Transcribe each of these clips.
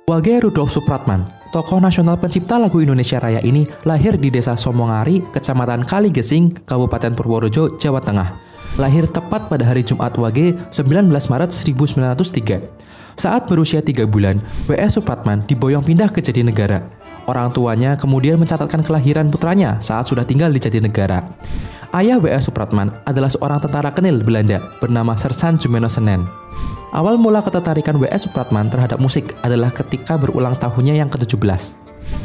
Wage Rudolf Supratman, tokoh nasional pencipta lagu Indonesia Raya ini lahir di Desa Somongari, Kecamatan Kaligesing, Kabupaten Purworejo, Jawa Tengah. Lahir tepat pada hari Jumat Wage, 19 Maret 1903. Saat berusia 3 bulan, W.S. Supratman diboyong pindah ke Jatinegara. Orang tuanya kemudian mencatatkan kelahiran putranya saat sudah tinggal di Jatinegara. Ayah W.S. Supratman adalah seorang tentara kenil Belanda bernama Sersan Jumeno Senen. Awal mula ketertarikan W.S. Supratman terhadap musik adalah ketika berulang tahunnya yang ke-17.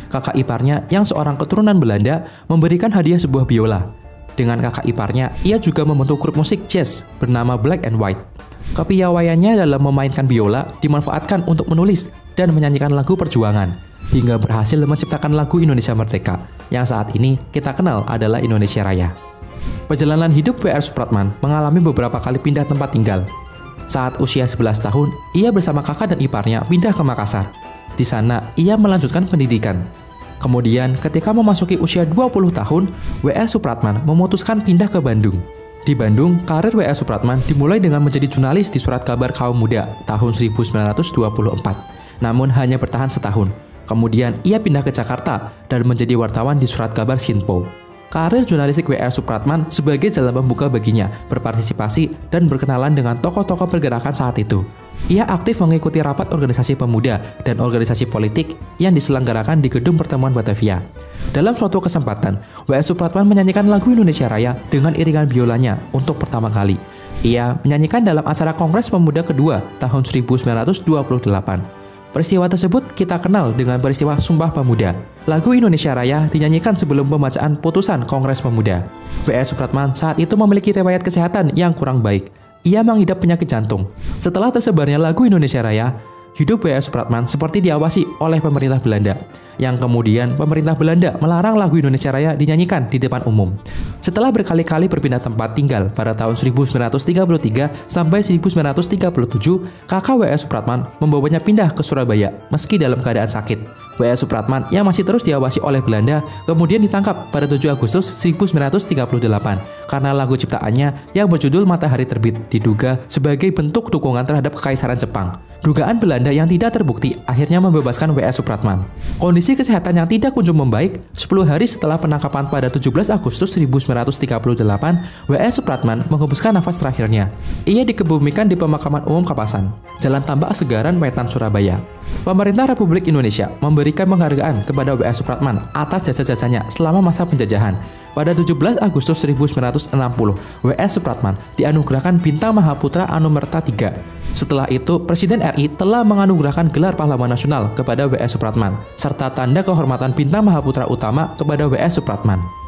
Kakak iparnya yang seorang keturunan Belanda memberikan hadiah sebuah biola. Dengan kakak iparnya, ia juga membentuk grup musik jazz bernama Black and White. Kepiawaiannya dalam memainkan biola dimanfaatkan untuk menulis dan menyanyikan lagu perjuangan, hingga berhasil menciptakan lagu Indonesia Merdeka, yang saat ini kita kenal adalah Indonesia Raya. Perjalanan hidup W.S. Supratman mengalami beberapa kali pindah tempat tinggal. Saat usia 11 tahun, ia bersama kakak dan iparnya pindah ke Makassar. Di sana, ia melanjutkan pendidikan. Kemudian, ketika memasuki usia 20 tahun, W.S. Supratman memutuskan pindah ke Bandung. Di Bandung, karir W.S. Supratman dimulai dengan menjadi jurnalis di Surat Kabar Kaum Muda tahun 1924. Namun hanya bertahan setahun. Kemudian, ia pindah ke Jakarta dan menjadi wartawan di Surat Kabar Sinpo. Karir jurnalistik W.S. Supratman sebagai jalan pembuka baginya berpartisipasi dan berkenalan dengan tokoh-tokoh pergerakan saat itu. Ia aktif mengikuti rapat organisasi pemuda dan organisasi politik yang diselenggarakan di Gedung Pertemuan Batavia. Dalam suatu kesempatan, W.S. Supratman menyanyikan lagu Indonesia Raya dengan iringan biolanya untuk pertama kali. Ia menyanyikan dalam acara Kongres Pemuda kedua tahun 1928. Peristiwa tersebut kita kenal dengan peristiwa Sumpah Pemuda. Lagu Indonesia Raya dinyanyikan sebelum pembacaan putusan Kongres Pemuda. W.S. Supratman saat itu memiliki riwayat kesehatan yang kurang baik. Ia mengidap penyakit jantung. Setelah tersebarnya lagu Indonesia Raya, hidup W.S. Supratman seperti diawasi oleh pemerintah Belanda, yang kemudian pemerintah Belanda melarang lagu Indonesia Raya dinyanyikan di depan umum. Setelah berkali-kali berpindah tempat tinggal pada tahun 1933 sampai 1937, kakak W.S. Supratman membawanya pindah ke Surabaya meski dalam keadaan sakit. W.S. Supratman yang masih terus diawasi oleh Belanda kemudian ditangkap pada 7 Agustus 1938 karena lagu ciptaannya yang berjudul Matahari Terbit diduga sebagai bentuk dukungan terhadap Kekaisaran Jepang. Dugaan Belanda yang tidak terbukti akhirnya membebaskan W.S. Supratman. Kondisi kesehatan yang tidak kunjung membaik, 10 hari setelah penangkapan pada 17 Agustus 1938, W.S. Supratman menghembuskan nafas terakhirnya. Ia dikebumikan di Pemakaman Umum Kapasan, Jalan Tambak Segaran, Wetan, Surabaya. Pemerintah Republik Indonesia memberikan penghargaan kepada W.S. Supratman atas jasa-jasanya selama masa penjajahan. Pada 17 Agustus 1960, W.S. Supratman dianugerahkan Bintang Mahaputra Anumerta III. Setelah itu, Presiden RI telah menganugerahkan gelar Pahlawan Nasional kepada W.S. Supratman, serta tanda kehormatan Bintang Mahaputra Utama kepada W.S. Supratman.